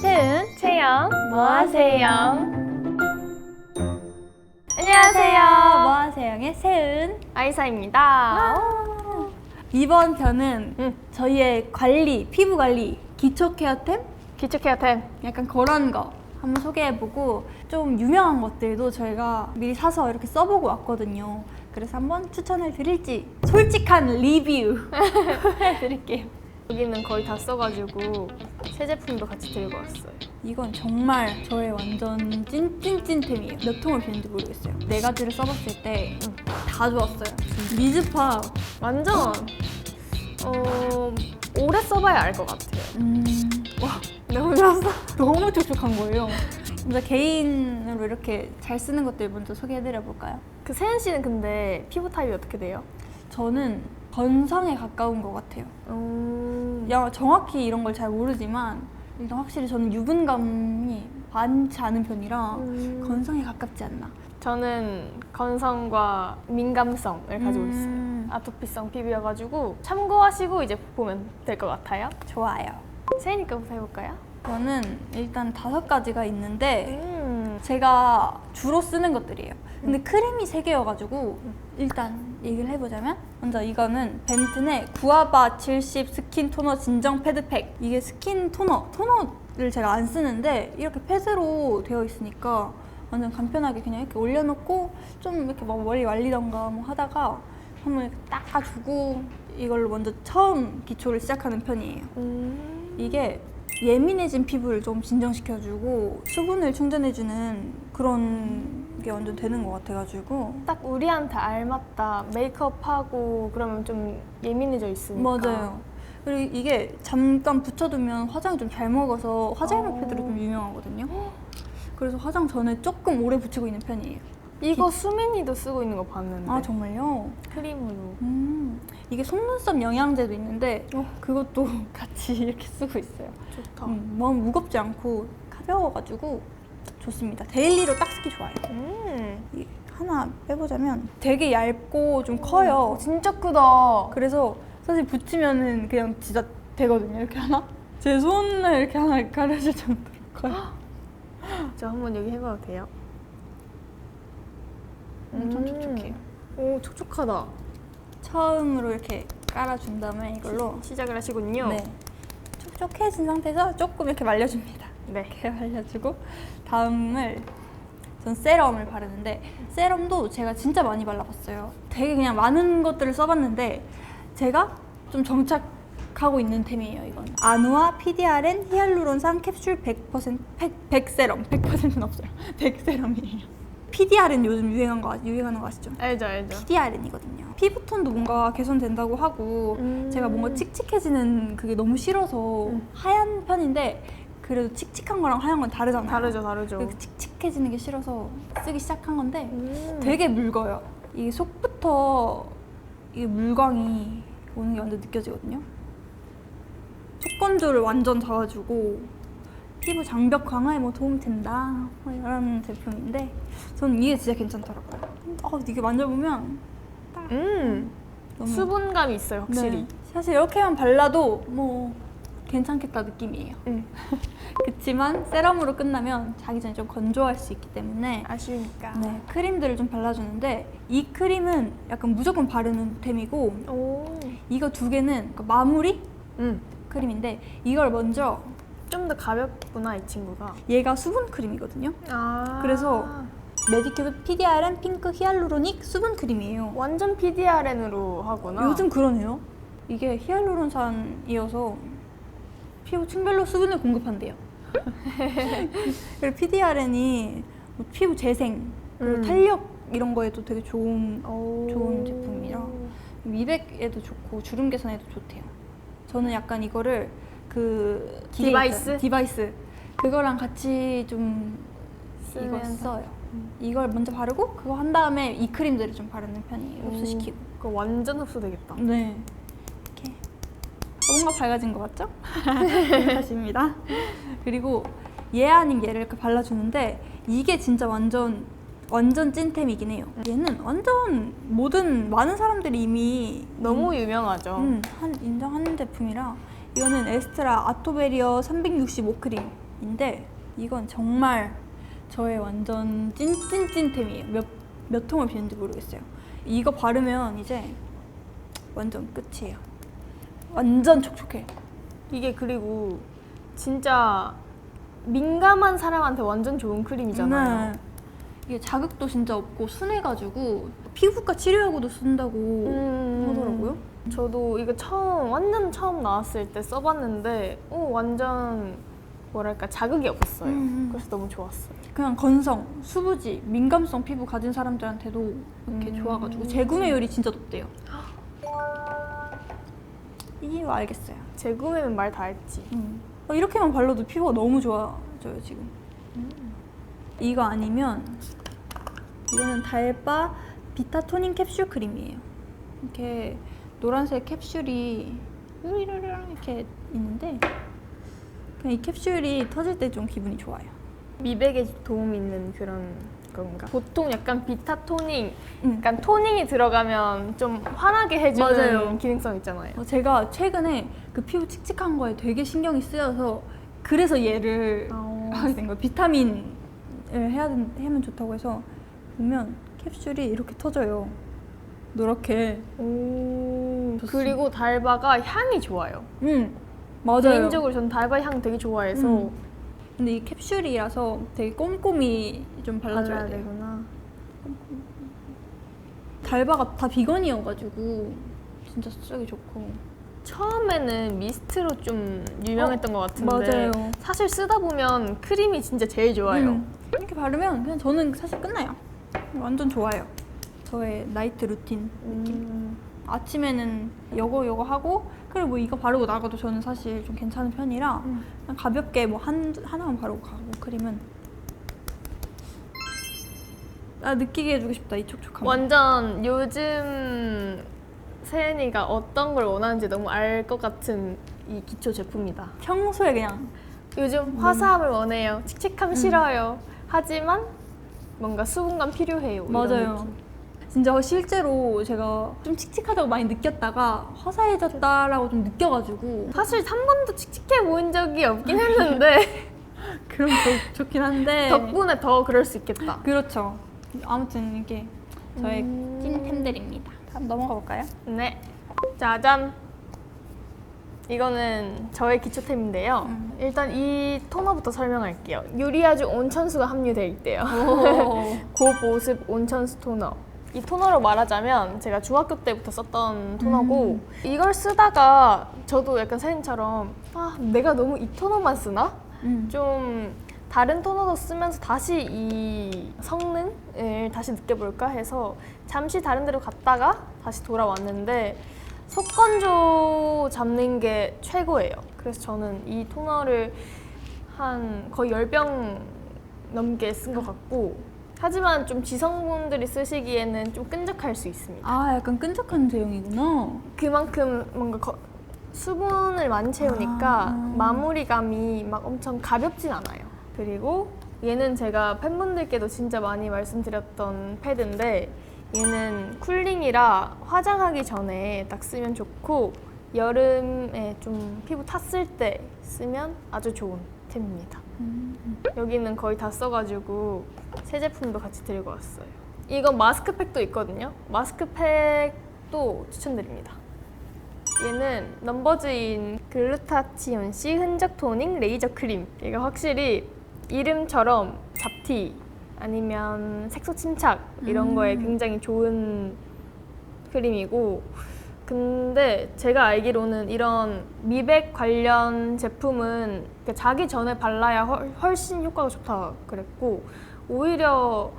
채은, 채영, 뭐하세요? 안녕하세요. 뭐하세요의 채은. 아이사입니다. 이번 편은 저희의 관리, 피부 관리, 기초 케어템? 기초 케어템. 약간 그런 거 한번 소개해보고 좀 유명한 것들도 저희가 미리 사서 이렇게 써보고 왔거든요. 그래서 한번 추천을 드릴지 솔직한 리뷰 해드릴게요. 여기는 거의 다 써가지고 새 제품도 같이 들고 왔어요. 이건 정말 저의 완전 찐찐찐템이에요. 몇 통을 비는지 모르겠어요. 네 가지를 써봤을 때 다 좋았어요. 미즈파 완전 오래 써봐야 알 것 같아요. 와 너무 좋았어. 너무 촉촉한 거예요. 먼저 개인으로 이렇게 잘 쓰는 것들 먼저 소개해드려 볼까요? 그 세은 씨는 근데 피부 타입이 어떻게 돼요? 저는 건성에 가까운 것 같아요. 정확히 이런 걸 잘 모르지만 일단 확실히 저는 유분감이 많지 않은 편이라 건성에 가깝지 않나. 저는 건성과 민감성을 가지고 있어요. 아토피성 피부여가지고 참고하시고 이제 보면 될 것 같아요. 좋아요. 세은이 거부터 해볼까요? 저는 일단 5가지가 있는데 제가 주로 쓰는 것들이에요. 근데 크림이 3개여가지고 일단 얘기를 해보자면 먼저 이거는 벤튼의 구아바 70 스킨 토너 진정 패드팩. 이게 스킨 토너를 제가 안 쓰는데 이렇게 패드로 되어 있으니까 완전 간편하게 그냥 이렇게 올려놓고 좀 이렇게 막 머리 말리던가 뭐 하다가 한번 이렇게 닦아주고 이걸로 먼저 처음 기초를 시작하는 편이에요. 이게 예민해진 피부를 좀 진정시켜주고 수분을 충전해주는 그런 게 완전 되는 것 같아가지고 딱 우리한테 알맞다. 메이크업하고 그러면 좀 예민해져 있으니까. 맞아요. 그리고 이게 잠깐 붙여두면 화장이 좀 잘 먹어서 화장용 패드로 좀 유명하거든요. 그래서 화장 전에 조금 오래 붙이고 있는 편이에요. 이거 수민이도 쓰고 있는 거 봤는데. 아 정말요? 크림으로. 이게 속눈썹 영양제도 있는데 그것도 같이 이렇게 쓰고 있어요. 좋다. 너무 무겁지 않고 가벼워가지고 좋습니다. 데일리로 딱 쓰기 좋아요. 이 하나 빼보자면 되게 얇고 좀 커요. 진짜 크다. 그래서 사실 붙이면은 그냥 진짜 되거든요. 이렇게 하나? 제 손을 이렇게 하나 가려질 정도로 커요. 저 한번 여기 해봐도 돼요? 엄청 촉촉해요. 오, 촉촉하다. 처음으로 이렇게 깔아준 다음에 이걸로 시작을 하시군요. 네, 촉촉해진 상태에서 조금 이렇게 말려줍니다. 네. 이렇게 말려주고 다음을 전 세럼을 바르는데 세럼도 제가 진짜 많이 발라봤어요. 되게 그냥 많은 것들을 써봤는데 제가 좀 정착하고 있는 템이에요. 이건 아누아 PDRN 히알루론산 캡슐 100% 100 세럼. 100%는 없어요. 100 세럼이에요. PDRN 요즘 유행하는 거 아시죠? 알죠, 알죠. PDRN이거든요. 피부톤도 뭔가 개선된다고 하고 제가 뭔가 칙칙해지는 그게 너무 싫어서 하얀 편인데 그래도 칙칙한 거랑 하얀 건 다르잖아요. 다르죠. 그 칙칙해지는 게 싫어서 쓰기 시작한 건데 되게 묽어요. 이게 속부터 이게 물광이 오는 게 완전 느껴지거든요. 속 건조를 완전 잡아주고 피부 장벽 강화에 뭐 도움이 된다 뭐 이런 제품인데 저는 이게 진짜 괜찮더라고요. 이게 만져보면 딱 너무 수분감이 있어요, 확실히. 네. 사실 이렇게만 발라도 뭐 괜찮겠다 느낌이에요. 그치만 세럼으로 끝나면 자기 전에 좀 건조할 수 있기 때문에 아쉬우니까. 네, 크림들을 좀 발라주는데 이 크림은 약간 무조건 바르는 템이고 오. 이거 2개는 마무리 크림인데 이걸 먼저 좀 더 가볍구나, 이 친구가. 얘가 수분 크림이거든요. 그래서 메디큐브 PDRN 핑크 히알루로닉 수분 크림이에요. 완전 PDRN으로 하구나. 요즘 그러네요. 이게 히알루론산이어서 피부 층별로 수분을 공급한대요. 그리고 PDRN이 뭐 피부 재생, 그리고 탄력 이런 거에도 되게 좋은 제품이라 미백에도 좋고 주름 개선에도 좋대요. 저는 약간 이거를 그 디바이스 그거랑 같이 좀 이거 써요. 이걸 먼저 바르고 그거 한 다음에 이 크림들을 좀 바르는 편이에요. 흡수시키고. 그거 완전 흡수되겠다. 네. 이렇게 뭔가 밝아진 것 같죠? 사실입니다. 그리고 얘 아닌 얘를 이렇게 발라주는데 이게 진짜 완전 찐템이긴 해요. 얘는 완전 많은 사람들이 이미 너무 유명하죠. 인정하는 제품이라 이거는 에스트라 아토베리어 365 크림. 크림인데 이건 정말 저의 완전 찐찐찐템이에요. 몇 통을 비웠는지 모르겠어요. 이거 바르면 이제 완전 끝이에요. 완전 촉촉해. 이게 그리고 진짜 민감한 사람한테 완전 좋은 크림이잖아요. 네. 이게 자극도 진짜 없고 순해가지고 피부과 치료하고도 쓴다고 하더라고요. 저도 이거 완전 처음 나왔을 때 써봤는데 완전 뭐랄까 자극이 없었어요. 그래서 너무 좋았어요. 그냥 건성, 수부지, 민감성 피부 가진 사람들한테도 이렇게 좋아가지고 재구매율이 진짜 높대요. 이거 알겠어요. 재구매면 말 다 했지. 이렇게만 발라도 피부가 너무 좋아져요 지금. 이거 아니면 이거는 달바 비타 토닝 캡슐 크림이에요. 이렇게 노란색 캡슐이 이렇게 있는데 그냥 이 캡슐이 터질 때 좀 기분이 좋아요. 미백에 도움 있는 그런 건가? 보통 약간 비타 토닝, 약간 토닝이 들어가면 좀 환하게 해주는 맞아요. 기능성 있잖아요. 제가 최근에 그 피부 칙칙한 거에 되게 신경이 쓰여서 그래서 얘를 하게 된 거예요. 비타민을 하면 좋다고 해서 보면 캡슐이 이렇게 터져요. 노랗게. 좋습니다. 그리고 달바가 향이 좋아요. 맞아요. 개인적으로 전 달바 향 되게 좋아해서 근데 이 캡슐이라서 되게 꼼꼼히 좀 발라줘야 돼요. 되구나. 달바가 다 비건이어가지고 진짜 쓰기 좋고. 처음에는 미스트로 좀 유명했던 것 같은데 맞아요. 사실 쓰다 보면 크림이 진짜 제일 좋아요. 이렇게 바르면 그냥 저는 사실 끝나요. 완전 좋아요. 저의 나이트 루틴 느낌. 아침에는 요거 하고 그리고 뭐 이거 바르고 나가도 저는 사실 좀 괜찮은 편이라 그냥 가볍게 뭐 하나만 바르고 가고 크림은 느끼게 해주고 싶다 이 촉촉함. 완전 요즘 세연이가 어떤 걸 원하는지 너무 알 것 같은 이 기초 제품이다. 평소에 그냥 요즘 화사함을 원해요. 칙칙함 싫어요. 하지만 뭔가 수분감 필요해요. 이런 맞아요. 느낌. 진짜 실제로 제가 좀 칙칙하다고 많이 느꼈다가 화사해졌다라고 좀 느껴가지고 사실 한 번도 칙칙해 보인 적이 없긴 했는데 그럼 좋긴 한데 덕분에 더 그럴 수 있겠다. 그렇죠. 아무튼 이게 저의 찐템들입니다. 다음 넘어가 볼까요? 네. 짜잔. 이거는 저의 기초템인데요. 일단 이 토너부터 설명할게요. 유리아주 온천수가 함유되어 있대요. 고보습 온천수 토너. 이 토너로 말하자면 제가 중학교 때부터 썼던 토너고 이걸 쓰다가 저도 약간 세연처럼 내가 너무 이 토너만 쓰나? 좀 다른 토너도 쓰면서 다시 이 성능을 다시 느껴볼까 해서 잠시 다른 데로 갔다가 다시 돌아왔는데 속건조 잡는 게 최고예요. 그래서 저는 이 토너를 한 거의 10병 넘게 쓴 것 같고 하지만 좀 지성분들이 쓰시기에는 좀 끈적할 수 있습니다. 약간 끈적한 제형이구나. 그만큼 뭔가 수분을 많이 채우니까 마무리감이 막 엄청 가볍진 않아요. 그리고 얘는 제가 팬분들께도 진짜 많이 말씀드렸던 패드인데 얘는 쿨링이라 화장하기 전에 딱 쓰면 좋고 여름에 좀 피부 탔을 때 쓰면 아주 좋은 템입니다. 여기는 거의 다 써가지고 새 제품도 같이 들고 왔어요. 이거 마스크팩도 있거든요. 마스크팩도 추천드립니다. 얘는 넘버즈인 글루타치온 C 흔적 토닝 레이저 크림. 얘가 확실히 이름처럼 잡티 아니면 색소 침착 이런 거에 굉장히 좋은 크림이고 근데 제가 알기로는 이런 미백 관련 제품은 자기 전에 발라야 훨씬 효과가 좋다 그랬고 오히려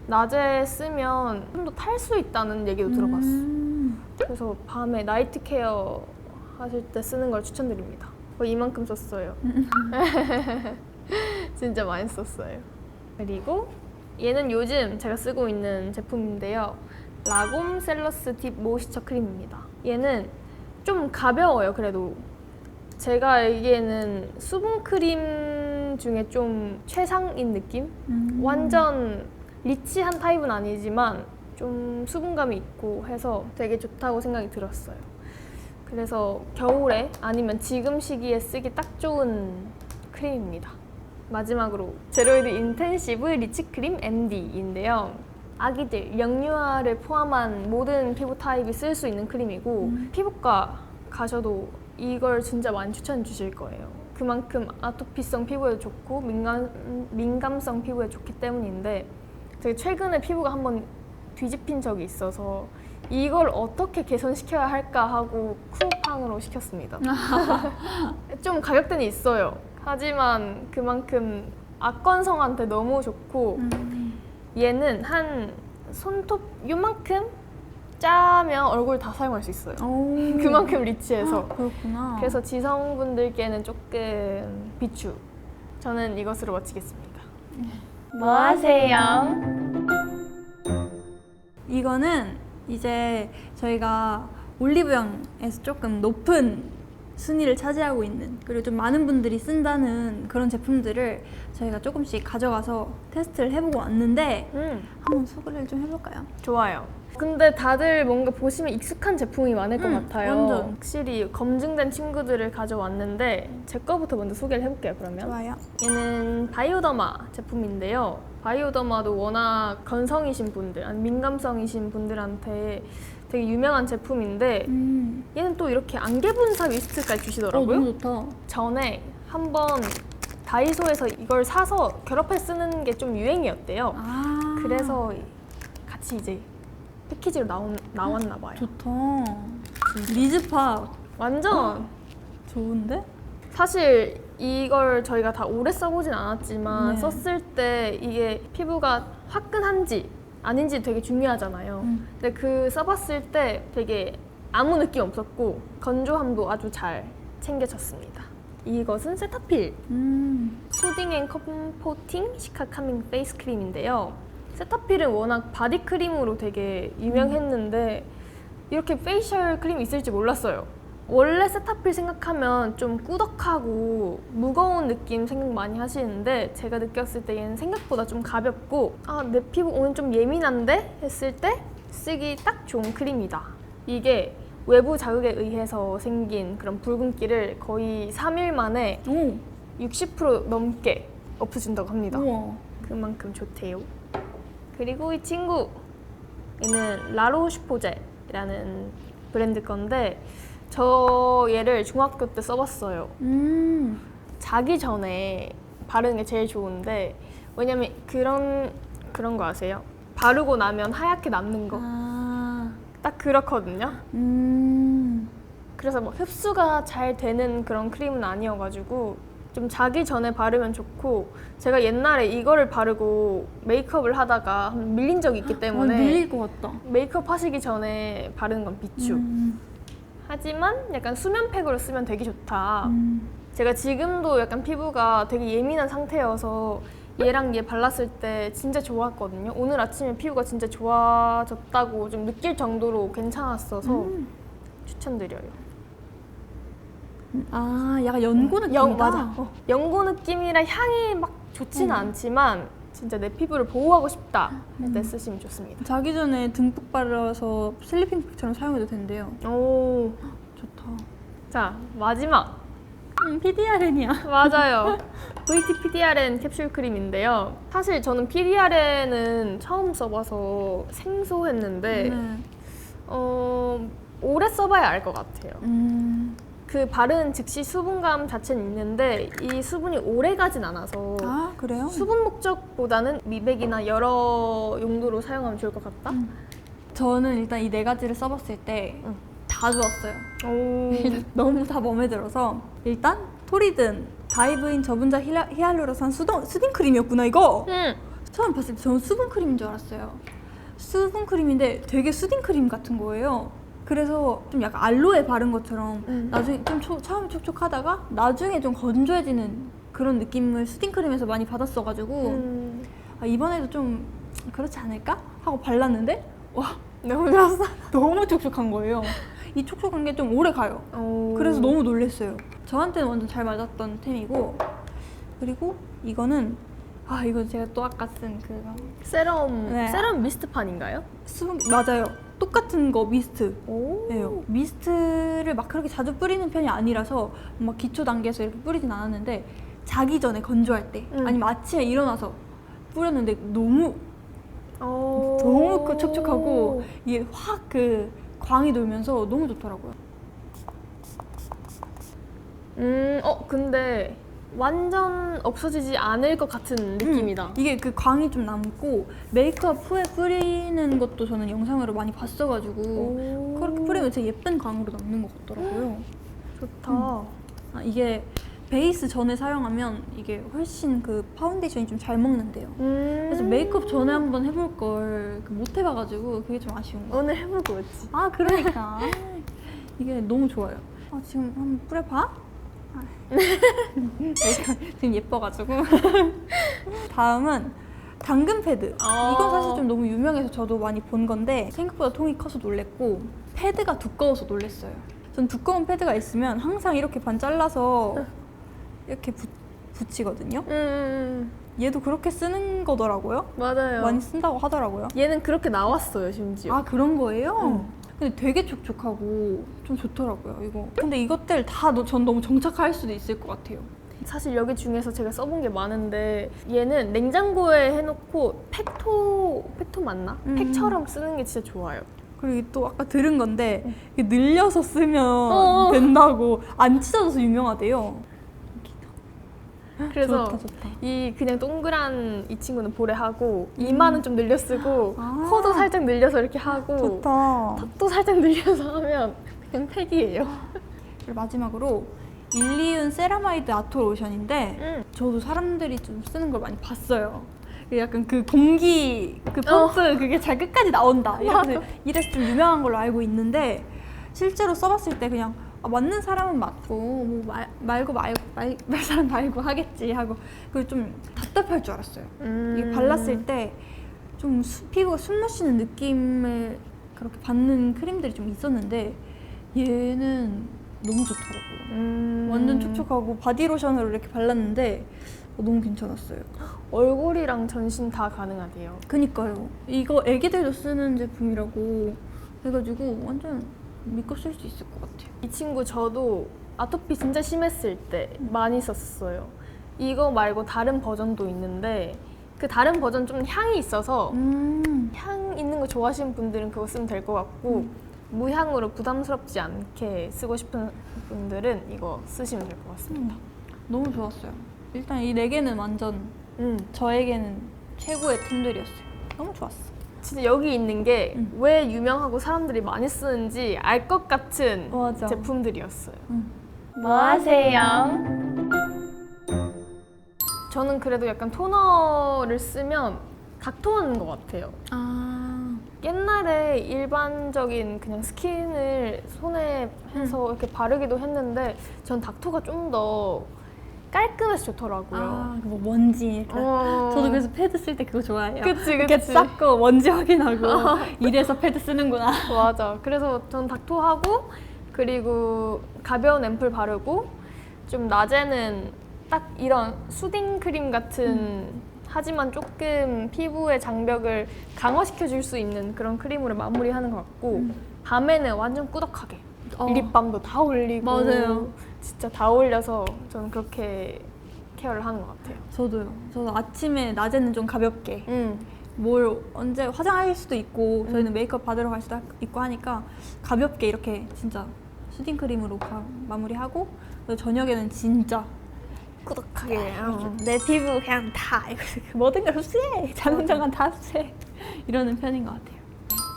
낮에 쓰면 좀 더 탈 수 있다는 얘기도 들어봤어. 그래서 밤에 나이트 케어 하실 때 쓰는 걸 추천드립니다. 거의 이만큼 썼어요. 진짜 많이 썼어요. 그리고 얘는 요즘 제가 쓰고 있는 제품인데요. 라곰 셀러스 딥 모이스처 크림입니다. 얘는 좀 가벼워요. 그래도 제가 알기에는 수분 크림 중에 좀 최상인 느낌? 완전 리치한 타입은 아니지만 좀 수분감이 있고 해서 되게 좋다고 생각이 들었어요. 그래서 겨울에 아니면 지금 시기에 쓰기 딱 좋은 크림입니다. 마지막으로 제로이드 인텐시브 리치크림 MD인데요. 아기들, 영유아를 포함한 모든 피부 타입이 쓸 수 있는 크림이고 피부과 가셔도 이걸 진짜 많이 추천해 주실 거예요. 그만큼 아토피성 피부에 좋고 민감성 피부에 좋기 때문인데 제가 최근에 피부가 한번 뒤집힌 적이 있어서 이걸 어떻게 개선시켜야 할까 하고 쿠팡으로 시켰습니다. 좀 가격대는 있어요. 하지만 그만큼 악건성한테 너무 좋고 얘는 한 손톱 요만큼 짜면 얼굴 다 사용할 수 있어요. 그만큼 리치해서. 그렇구나. 그래서 지성분들께는 조금 비추. 저는 이것으로 마치겠습니다. 뭐 하세요? 이거는 이제 저희가 올리브영에서 조금 높은 순위를 차지하고 있는, 그리고 좀 많은 분들이 쓴다는 그런 제품들을 저희가 조금씩 가져가서 테스트를 해보고 왔는데 한번 소개를 좀 해볼까요? 좋아요. 근데 다들 뭔가 보시면 익숙한 제품이 많을 것 같아요. 완전. 확실히 검증된 친구들을 가져왔는데 제 거부터 먼저 소개를 해볼게요, 그러면. 좋아요. 얘는 바이오더마 제품인데요. 바이오더마도 워낙 건성이신 분들, 아니 민감성이신 분들한테 되게 유명한 제품인데 얘는 또 이렇게 안개 분사 미스트까지 주시더라고요. 너무 좋다. 전에 한번 다이소에서 이걸 사서 결합해 쓰는 게 좀 유행이었대요. 그래서 같이 이제 패키지로 나왔나 봐요. 좋다. 리즈파 완전 좋은데? 사실 이걸 저희가 다 오래 써보진 않았지만 네. 썼을 때 이게 피부가 화끈한지 아닌지 되게 중요하잖아요. 근데 그 써봤을 때 되게 아무 느낌 없었고 건조함도 아주 잘 챙겨졌습니다. 이것은 세타필 수딩 앤 컴포팅 시카 카밍 페이스 크림인데요. 세타필은 워낙 바디 크림으로 되게 유명했는데 이렇게 페이셜 크림이 있을지 몰랐어요. 원래 세타필 생각하면 좀 꾸덕하고 무거운 느낌 생각 많이 하시는데 제가 느꼈을 때 얘는 생각보다 좀 가볍고 내 피부 오늘 좀 예민한데? 했을 때 쓰기 딱 좋은 크림이다. 이게 외부 자극에 의해서 생긴 그런 붉은기를 거의 3일 만에 60% 넘게 없애준다고 합니다. 우와. 그만큼 좋대요. 그리고 이 친구 얘는 라로슈포제라는 브랜드 건데 저 얘를 중학교 때 써봤어요. 자기 전에 바르는 게 제일 좋은데 왜냐면 그런 거 아세요? 바르고 나면 하얗게 남는 거. 딱 그렇거든요. 그래서 뭐 흡수가 잘 되는 그런 크림은 아니어가지고 좀 자기 전에 바르면 좋고 제가 옛날에 이거를 바르고 메이크업을 하다가 한번 밀린 적이 있기 때문에 밀릴 것 같다. 메이크업 하시기 전에 바르는 건 비추. 하지만 약간 수면팩으로 쓰면 되게 좋다. 제가 지금도 약간 피부가 되게 예민한 상태여서 얘랑 얘 발랐을 때 진짜 좋았거든요. 오늘 아침에 피부가 진짜 좋아졌다고 좀 느낄 정도로 괜찮았어서 추천드려요. 약간 연고 느낌이다. 맞아. 연고 느낌이라 향이 막 좋지는 않지만 진짜 내 피부를 보호하고 싶다 할 때 쓰시면 좋습니다. 자기 전에 듬뿍 발라서 슬리핑 팩처럼 사용해도 된대요. 오, 좋다. 자 마지막. PDRN이야. 맞아요. VT PDRN 캡슐 크림인데요. 사실 저는 PDRN은 처음 써봐서 생소했는데 오래 써봐야 알 것 같아요. 그 바른 즉시 수분감 자체는 있는데 이 수분이 오래 가진 않아서 그래요? 수분 목적보다는 미백이나 여러 용도로 사용하면 좋을 것 같다? 저는 일단 이 네 가지를 써봤을 때 다 좋았어요. 너무 다 마음에 들어서 일단 토리든 다이브인 저분자 히알루론산 수딩 크림이었구나 이거. 처음 봤을 때 저는 수분 크림인 줄 알았어요. 수분 크림인데 되게 수딩 크림 같은 거예요. 그래서 좀 약간 알로에 바른 것처럼 나중에 좀 처음에 촉촉하다가 나중에 좀 건조해지는 그런 느낌을 수딩 크림에서 많이 받았어가지고 이번에도 좀 그렇지 않을까 하고 발랐는데 와 너무 좋았어. 너무 촉촉한 거예요. 이 촉촉한 게 좀 오래 가요. 그래서 너무 놀랐어요. 저한테는 완전 잘 맞았던 템이고, 그리고 이거는 이거 제가 또 아까 쓴 그거 세럼 미스트판인가요? 수분 맞아요. 똑같은 거 미스트예요. 미스트를 막 그렇게 자주 뿌리는 편이 아니라서 막 기초 단계에서 이렇게 뿌리진 않았는데 자기 전에 건조할 때 아니면 아침에 일어나서 뿌렸는데 너무 촉촉하고 이게 확 그 광이 돌면서 너무 좋더라고요. 근데 완전 없어지지 않을 것 같은 느낌이다. 이게 그 광이 좀 남고 메이크업 후에 뿌리는 것도 저는 영상으로 많이 봤어가지고 그렇게 뿌리면 진짜 예쁜 광으로 남는 것 같더라고요. 좋다. 이게 베이스 전에 사용하면 이게 훨씬 그 파운데이션이 좀 잘 먹는데요. 그래서 메이크업 전에 한번 해볼 걸 못 해봐가지고 그게 좀 아쉬운 거. 오늘 해보고 있지. 그러니까 이게 너무 좋아요. 지금 한번 뿌려봐. 지금 예뻐가지고. 다음은 당근 패드. 이건 사실 좀 너무 유명해서 저도 많이 본 건데 생각보다 통이 커서 놀랬고 패드가 두꺼워서 놀랬어요. 전 두꺼운 패드가 있으면 항상 이렇게 반 잘라서 이렇게 붙이거든요. 얘도 그렇게 쓰는 거더라고요. 맞아요. 많이 쓴다고 하더라고요. 얘는 그렇게 나왔어요, 심지어. 그런 거예요? 근데 되게 촉촉하고 좀 좋더라고요, 이거. 근데 이것들 다 전 너무 정착할 수도 있을 것 같아요. 사실 여기 중에서 제가 써본 게 많은데 얘는 냉장고에 해놓고 팩토 맞나? 팩처럼 쓰는 게 진짜 좋아요. 그리고 또 아까 들은 건데 이게 늘려서 쓰면 된다고 안 찢어져서 유명하대요. 그래서 좋다. 이 그냥 동그란 이 친구는 볼에 하고 이마는 좀 늘려 쓰고 코도 살짝 늘려서 이렇게 하고 좋다. 턱도 살짝 늘려서 하면 그냥 팩이에요. 그리고 마지막으로 일리윤 세라마이드 아토 로션인데 저도 사람들이 좀 쓰는 걸 많이 봤어요. 약간 그 공기 그 펌프 그게 잘 끝까지 나온다 이래서 좀 유명한 걸로 알고 있는데 실제로 써봤을 때 그냥 맞는 사람은 맞고 뭐 말 사람 말고 하겠지 하고 그리고 좀 답답할 줄 알았어요. 이게 발랐을 때 좀 피부가 숨 마시는 느낌을 그렇게 받는 크림들이 좀 있었는데 얘는 너무 좋더라고요. 완전 촉촉하고 바디로션으로 이렇게 발랐는데 너무 괜찮았어요. 얼굴이랑 전신 다 가능하대요. 그니까요. 이거 애기들도 쓰는 제품이라고 해가지고 완전 믿고 쓸 수 있을 것 같아요. 이 친구 저도 아토피 진짜 심했을 때 많이 썼어요. 이거 말고 다른 버전도 있는데 그 다른 버전 좀 향이 있어서 향 있는 거 좋아하시는 분들은 그거 쓰면 될 것 같고 무향으로 부담스럽지 않게 쓰고 싶은 분들은 이거 쓰시면 될 것 같습니다. 너무 좋았어요. 일단 이 4개는 완전 저에게는 최고의 템들이었어요. 너무 좋았어. 진짜 여기 있는 게 왜 유명하고 사람들이 많이 쓰는지 알 것 같은 맞아. 제품들이었어요. 뭐 하세요? 저는 그래도 약간 토너를 쓰면 각토하는 것 같아요. 옛날에 일반적인 그냥 스킨을 손에 해서 이렇게 바르기도 했는데 전 닥토가 좀 더 깔끔해서 좋더라고요. 뭐 먼지 이렇게. 저도 그래서 패드 쓸 때 그거 좋아해요. 그치. 이렇게 쌓고 먼지 확인하고 이래서 패드 쓰는구나. 맞아. 그래서 전 닥토하고 그리고 가벼운 앰플 바르고 좀 낮에는 딱 이런 수딩 크림 같은 하지만 조금 피부의 장벽을 강화시켜 줄 수 있는 그런 크림으로 마무리하는 것 같고 밤에는 완전 꾸덕하게 립밤도 다 올리고 맞아요. 진짜 다 올려서 저는 그렇게 케어를 하는 것 같아요. 저도 아침에 낮에는 좀 가볍게 뭘 언제 화장할 수도 있고 저희는 메이크업 받으러 갈 수도 있고 하니까 가볍게 이렇게 진짜 수딩 크림으로 마무리하고 저녁에는 진짜 꾸덕하게 내 피부 그냥 다 모든 걸 흡수해 자는 동안 다 흡수해 이러는 편인 것 같아요.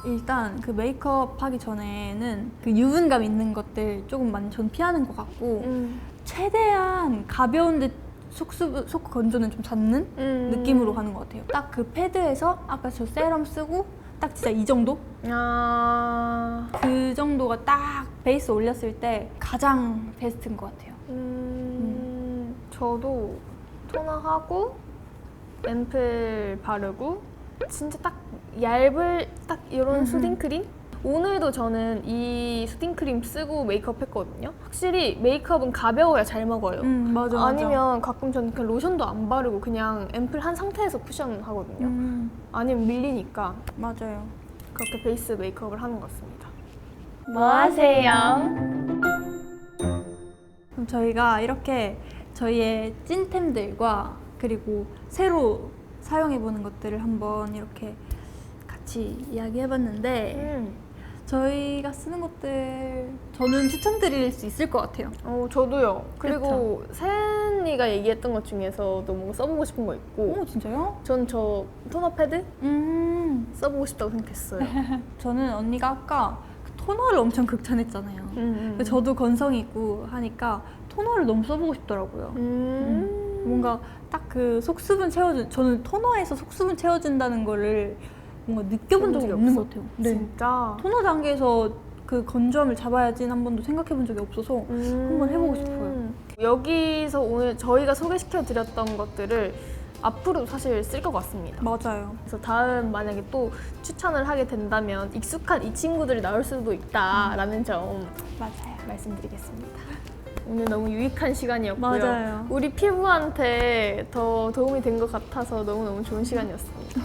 일단 그 메이크업 하기 전에는 그 유분감 있는 것들 조금 전 피하는 것 같고 최대한 가벼운데 속 건조는 좀 잡는 느낌으로 가는 것 같아요. 딱 그 패드에서 아까 저 세럼 쓰고 딱 진짜 이 정도? 그 정도가 딱 베이스 올렸을 때 가장 베스트인 것 같아요. 저도 토너하고 앰플 바르고 진짜 딱 딱 이런 수딩 크림? 오늘도 저는 이 수딩 크림 쓰고 메이크업 했거든요. 확실히 메이크업은 가벼워야 잘 먹어요. 맞아. 아니면 가끔 저는 그냥 로션도 안 바르고 그냥 앰플 한 상태에서 쿠션 하거든요. 아니면 밀리니까 맞아요. 그렇게 베이스 메이크업을 하는 것 같습니다. 뭐 하세요? 그럼 저희가 이렇게 저희의 찐템들과 그리고 새로 사용해보는 것들을 한번 이렇게 같이 이야기해봤는데 저희가 쓰는 것들 저는 추천드릴 수 있을 것 같아요. 저도요. 그리고 세은이가 얘기했던 것 중에서도 뭔가 써보고 싶은 거 있고. 오, 진짜요? 전 저 토너 패드 써보고 싶다고 생각했어요. 저는 언니가 아까 그 토너를 엄청 극찬했잖아요. 근데 저도 건성이 있고 하니까 토너를 너무 써보고 싶더라고요. 뭔가 딱 그 속수분 채워준, 저는 토너에서 속수분 채워준다는 거를 뭔가 느껴본 적이 없는 것 같아요. 진짜? 토너 단계에서 그 건조함을 잡아야지 한 번도 생각해 본 적이 없어서 한번 해보고 싶어요. 여기서 오늘 저희가 소개시켜 드렸던 것들을 앞으로도 사실 쓸 것 같습니다. 맞아요. 그래서 다음 만약에 또 추천을 하게 된다면 익숙한 이 친구들이 나올 수도 있다라는 점 맞아요. 말씀드리겠습니다. 오늘 너무 유익한 시간이었고요. 맞아요. 우리 피부한테 더 도움이 된 것 같아서 너무너무 좋은 시간이었습니다.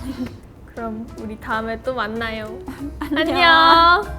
그럼 우리 다음에 또 만나요. 안녕.